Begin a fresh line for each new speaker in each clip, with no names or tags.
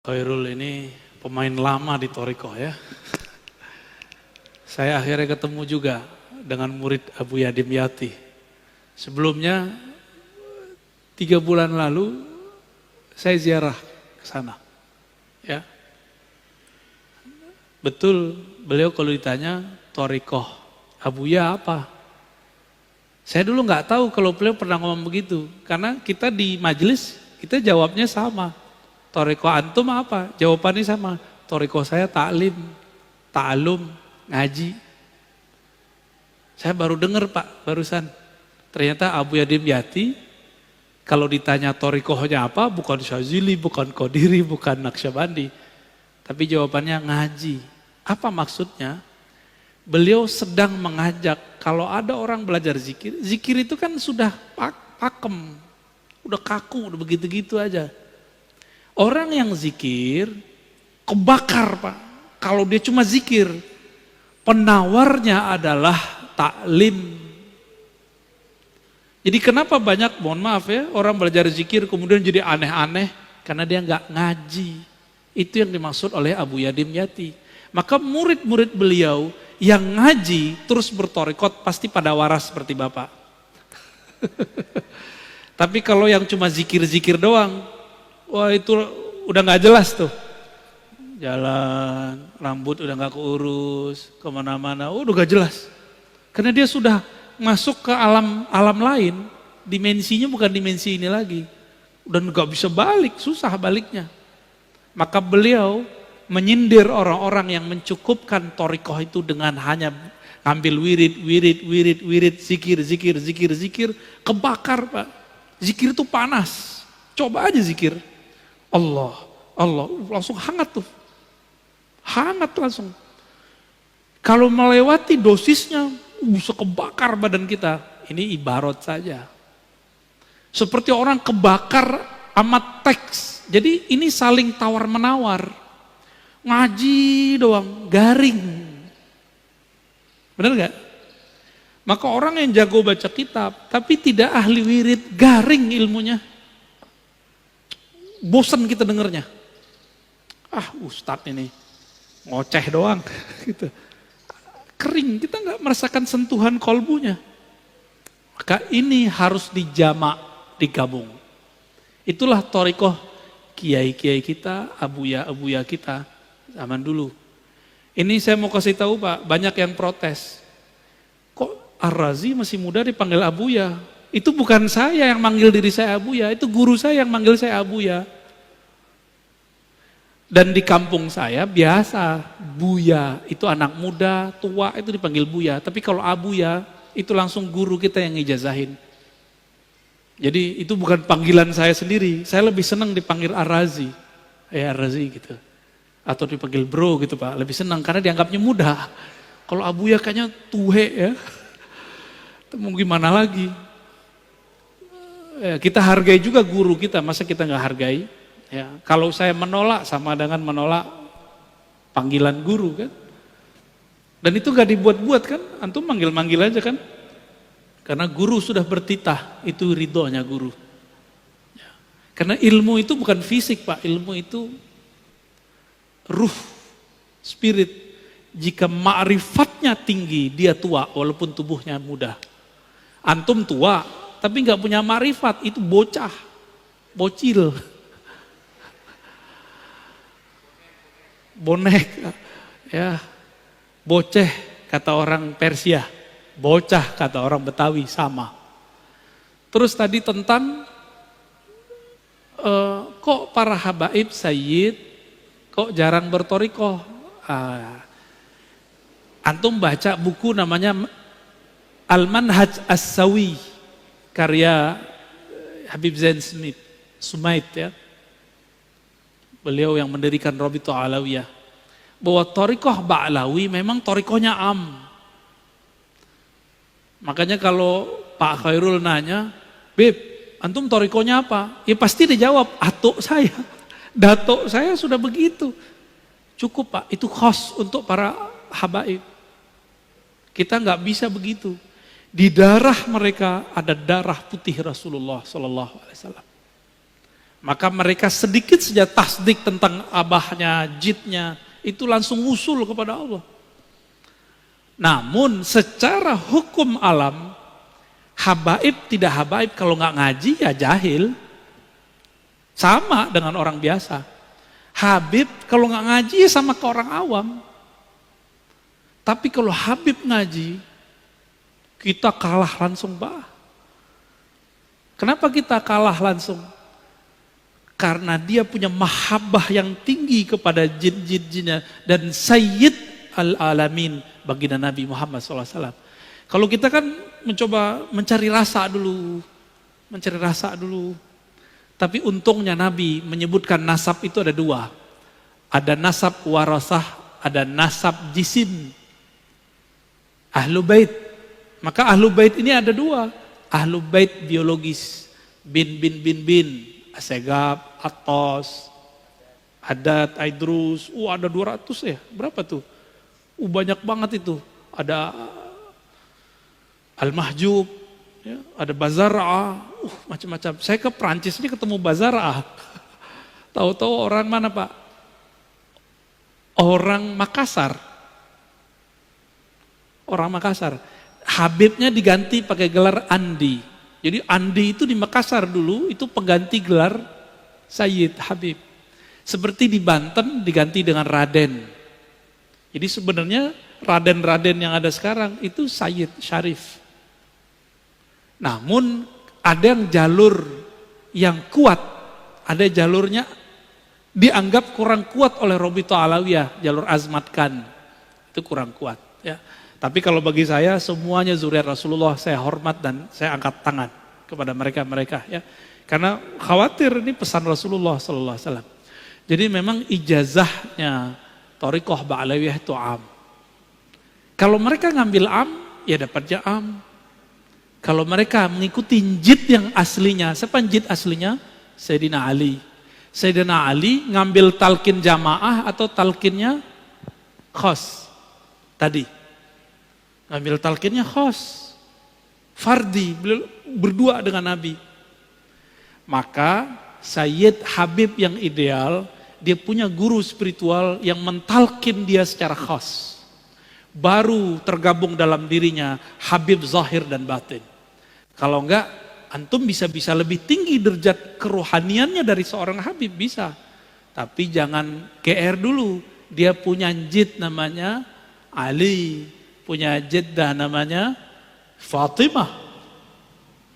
Khairul ini pemain lama di Thariqah ya. Saya akhirnya ketemu juga dengan murid Abu Yadim Yati. Sebelumnya 3 bulan lalu saya ziarah ke sana. Ya. Betul, beliau kalau ditanya Thariqah Abuya apa? Saya dulu nggak tahu kalau beliau pernah ngomong begitu. Karena kita di majelis, kita jawabnya sama. Thariqah antum apa? Jawabannya sama. Thariqah saya taklim, ta'alum, ngaji. Saya baru dengar Pak, barusan. Ternyata Abu Yadim Yati, kalau ditanya Thariqahnya apa, bukan Syazili, bukan Qadiri, bukan Naqsyabandi. Tapi jawabannya ngaji. Apa maksudnya? Beliau sedang mengajak, kalau ada orang belajar zikir, zikir itu kan sudah pakem, udah kaku, udah begitu-gitu aja. Orang yang zikir, kebakar Pak. Kalau dia cuma zikir, penawarnya adalah taklim. Jadi kenapa banyak, mohon maaf ya, orang belajar zikir kemudian jadi aneh-aneh, karena dia nggak ngaji. Itu yang dimaksud oleh Abu Yadim Yati. Maka murid-murid beliau yang ngaji terus berthariqat pasti pada waras seperti Bapak. Tapi kalau yang cuma zikir-zikir doang, wah itu udah gak jelas tuh. Jalan, rambut udah gak keurus, kemana-mana, udah gak jelas. Karena dia sudah masuk ke alam lain, dimensinya bukan dimensi ini lagi. Udah gak bisa balik, susah baliknya. Maka beliau menyindir orang-orang yang mencukupkan thariqah itu dengan hanya ngambil wirid, zikir, kebakar Pak. Zikir itu panas, coba aja zikir. Allah, langsung hangat tuh. Hangat langsung. Kalau melewati dosisnya, bisa kebakar badan kita. Ini ibarat saja. Seperti orang kebakar amat teks. Jadi ini saling tawar-menawar. Ngaji doang, garing. Benar gak? Maka orang yang jago baca kitab, tapi tidak ahli wirid, garing ilmunya. Bosan kita dengernya. Ah ustadz ini, ngoceh doang. Gitu. Kering, kita gak merasakan sentuhan kolbunya. Maka ini harus dijamak, digabung. Itulah thariqah kiai-kiai kita, abuya kita. Zaman dulu. Ini saya mau kasih tahu Pak, banyak yang protes. Kok Ar-Razi masih muda dipanggil Abuya? Itu bukan saya yang manggil diri saya Abuya, itu guru saya yang manggil saya Abuya. Dan di kampung saya biasa, Buya, itu anak muda, tua itu dipanggil Buya. Tapi kalau Abuya, itu langsung guru kita yang ngijazahin. Jadi itu bukan panggilan saya sendiri, saya lebih senang dipanggil Ar-Razi. Ar-Razi gitu. Atau dipanggil bro gitu Pak, lebih senang karena dianggapnya muda. Kalau Abuya kayaknya tuhe ya, mau gimana lagi. Ya, kita hargai juga guru kita, masa kita nggak hargai? Ya, kalau saya menolak sama dengan menolak panggilan guru kan. Dan itu nggak dibuat-buat kan, antum manggil-manggil aja kan. Karena guru sudah bertitah, itu ridhonya guru. Ya. Karena ilmu itu bukan fisik Pak, ilmu itu ruh, spirit. Jika ma'rifatnya tinggi, dia tua walaupun tubuhnya muda. Antum tua, tapi nggak punya ma'rifat, itu bocah, bocil. Bonek, ya, boceh kata orang Persia, bocah kata orang Betawi, sama. Terus tadi tentang kok para habaib sayyid kok jarang berthariqah. Antum baca buku namanya Al-Manhaj As-Sawi karya Habib Zain Sumait ya. Beliau yang mendirikan Rabithah Alawiyah. Bahwa thariqah Ba'lawi memang thariqahnya am. Makanya kalau Pak Khairul nanya, "Beb, antum thariqahnya apa?" Ya pasti dijawab, "Atuk saya." Datuk saya sudah begitu. Cukup Pak, itu khas untuk para habaib. Kita nggak bisa begitu. Di darah mereka ada darah putih Rasulullah SAW. Maka mereka sedikit saja tasdik tentang abahnya, jidnya, itu langsung usul kepada Allah. Namun secara hukum alam, habaib tidak habaib kalau nggak ngaji ya jahil. Sama dengan orang biasa. Habib kalau nggak ngaji ya sama ke orang awam. Tapi kalau Habib ngaji, kita kalah langsung, Pak. Kenapa kita kalah langsung? Karena dia punya mahabbah yang tinggi kepada jin-jinnya dan Sayyid al-Alamin baginda Nabi Muhammad SAW. Kalau kita kan mencoba mencari rasa dulu, Tapi untungnya Nabi menyebutkan nasab itu ada dua. Ada nasab warasah, ada nasab jisim. Ahlu bait. Maka ahlu bait ini ada dua. Ahlu bait biologis. Bin, Asegab, Atos, Adat, Aidrus. Ada 200 ya. Berapa tuh? Banyak banget itu. Ada Al-Mahjub, ya, ada Bazara'ah, macam-macam. Saya ke Prancis ini ketemu Bazara'ah. Tahu-tahu orang mana, Pak? Orang Makassar. Habibnya diganti pakai gelar Andi. Jadi Andi itu di Makassar dulu, itu pengganti gelar Sayyid Habib. Seperti di Banten diganti dengan Raden. Jadi sebenarnya Raden-Raden yang ada sekarang itu Sayyid Syarif. Namun ada yang jalur yang kuat, ada jalurnya dianggap kurang kuat oleh Robito Alawiyah, jalur Azmat Khan. Itu kurang kuat. Ya. Tapi kalau bagi saya semuanya zuriat Rasulullah, saya hormat dan saya angkat tangan kepada mereka-mereka. Ya. Karena khawatir ini pesan Rasulullah SAW. Jadi memang ijazahnya Thariqah Ba'alawiyah itu am. Kalau mereka ngambil am, ya dapatnya am. Kalau mereka mengikuti jid yang aslinya, siapa jid aslinya? Sayyidina Ali. Sayyidina Ali ngambil talqin jamaah atau talqinnya khos? Tadi. Ngambil talqinnya khos. Fardi, berdua dengan Nabi. Maka Sayyid Habib yang ideal, dia punya guru spiritual yang mentalkin dia secara khas. Baru tergabung dalam dirinya Habib zahir dan batin. Kalau enggak, antum bisa lebih tinggi derajat kerohaniannya dari seorang Habib, bisa. Tapi jangan GR dulu. Dia punya jid namanya Ali, punya jiddah namanya Fatimah.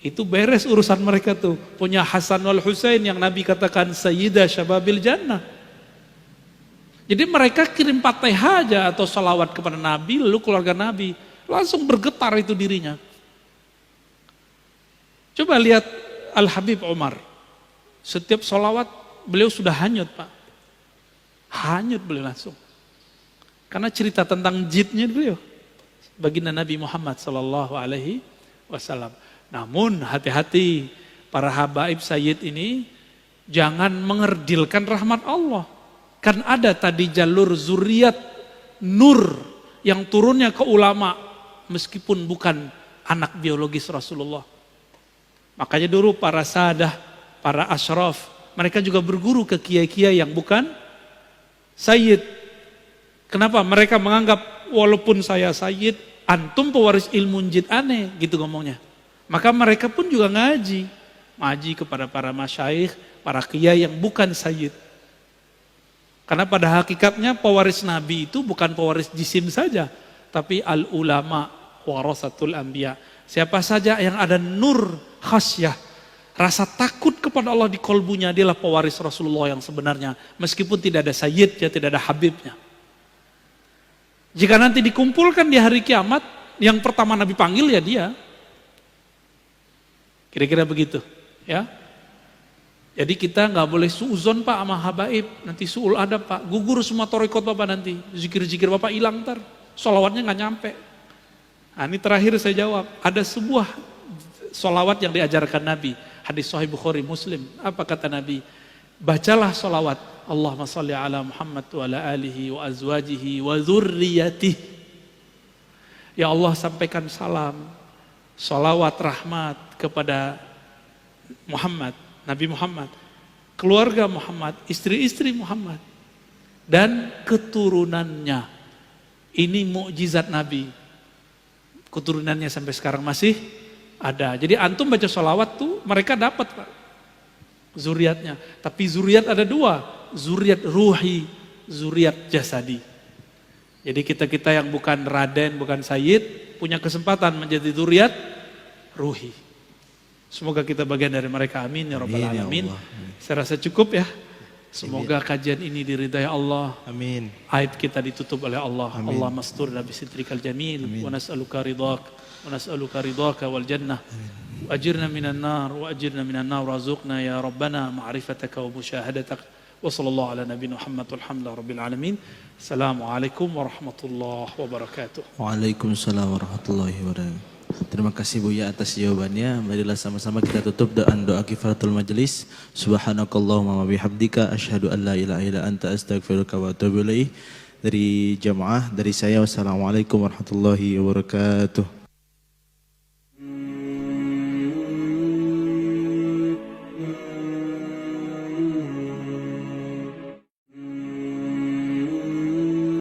Itu beres urusan mereka tuh. Punya Hasan wal Husain yang Nabi katakan Sayyidah Syababil Jannah. Jadi mereka kirim Fatihah aja atau salawat kepada Nabi, lalu keluarga Nabi. Langsung bergetar itu dirinya. Coba lihat Al-Habib Umar. Setiap salawat beliau sudah hanyut, Pak. Hanyut beliau langsung. Karena cerita tentang jidnya beliau. Baginda Nabi Muhammad SAW. Namun hati-hati para habaib sayyid ini jangan mengerdilkan rahmat Allah. Kan ada tadi jalur zuriat nur yang turunnya ke ulama meskipun bukan anak biologis Rasulullah. Makanya dulu para sadah, para asyraf, mereka juga berguru ke kiai-kiai yang bukan sayyid. Kenapa? Mereka menganggap walaupun saya sayyid, antum pewaris ilmu jid aneh, gitu ngomongnya. Maka mereka pun juga ngaji kepada para masyaikh, para kiai yang bukan sayyid. Karena pada hakikatnya pewaris Nabi itu bukan pewaris jisim saja, tapi al-ulama warasatul anbiya. Siapa saja yang ada nur khasyah, rasa takut kepada Allah di kolbunya, dialah pewaris Rasulullah yang sebenarnya. Meskipun tidak ada sayyidnya, tidak ada habibnya. Jika nanti dikumpulkan di hari kiamat, yang pertama Nabi panggil ya dia. Kira-kira begitu, ya. Jadi kita nggak boleh suuzon Pak sama habaib, nanti suul adab Pak, gugur semua thariqat Bapak nanti, zikir-zikir Bapak hilang ntar, sholawatnya nggak nyampe. Nah ini terakhir saya jawab, ada sebuah sholawat yang diajarkan Nabi, hadis Sahih Bukhari Muslim, apa kata Nabi? Bacalah sholawat, Allahumma sholli ala Muhammad wa ala alihi wa azwajihi wa dzurriyyatihi. Ya Allah sampaikan salam, sholawat rahmat kepada Muhammad, Nabi Muhammad, keluarga Muhammad, istri-istri Muhammad, dan keturunannya. Ini mukjizat Nabi. Keturunannya sampai sekarang masih ada. Jadi antum baca sholawat tuh mereka dapat Pak, zuriatnya. Tapi zuriat ada dua, zuriat ruhi, zuriat jasadi. Jadi kita yang bukan Raden, bukan Sayyid, punya kesempatan menjadi zuriat ruhi. Semoga kita bagian dari mereka, amin ya rabbal alamin. Saya rasa cukup ya. Semoga kajian ini diridai Allah.
Amin.
Aib kita ditutup oleh Allah.
Amin.
Allah masturna bisitrikal jamil. Wa nas'aluka ridhak. Wa nas'aluka ridhaka wal jannah. Wa ajirna minan nar. Wa ajirna minan nar. Razuqna ya Rabbana ma'rifataka wa musyahadatak. Wa sallallahu ala nabi Muhammad walhamdulillah rabbil alamin. Assalamualaikum warahmatullahi wabarakatuh.
Waalaikumsalam warahmatullahi wabarakatuh. Terima kasih Buya atas jawabannya. Marilah sama-sama kita tutup doa kifaratul majelis. Subhanakallahumma wa bihamdika asyhadu an la ilaha illa anta astaghfiruka wa atubu ilaik. Dari jamaah, dari saya, wassalamualaikum warahmatullahi wabarakatuh.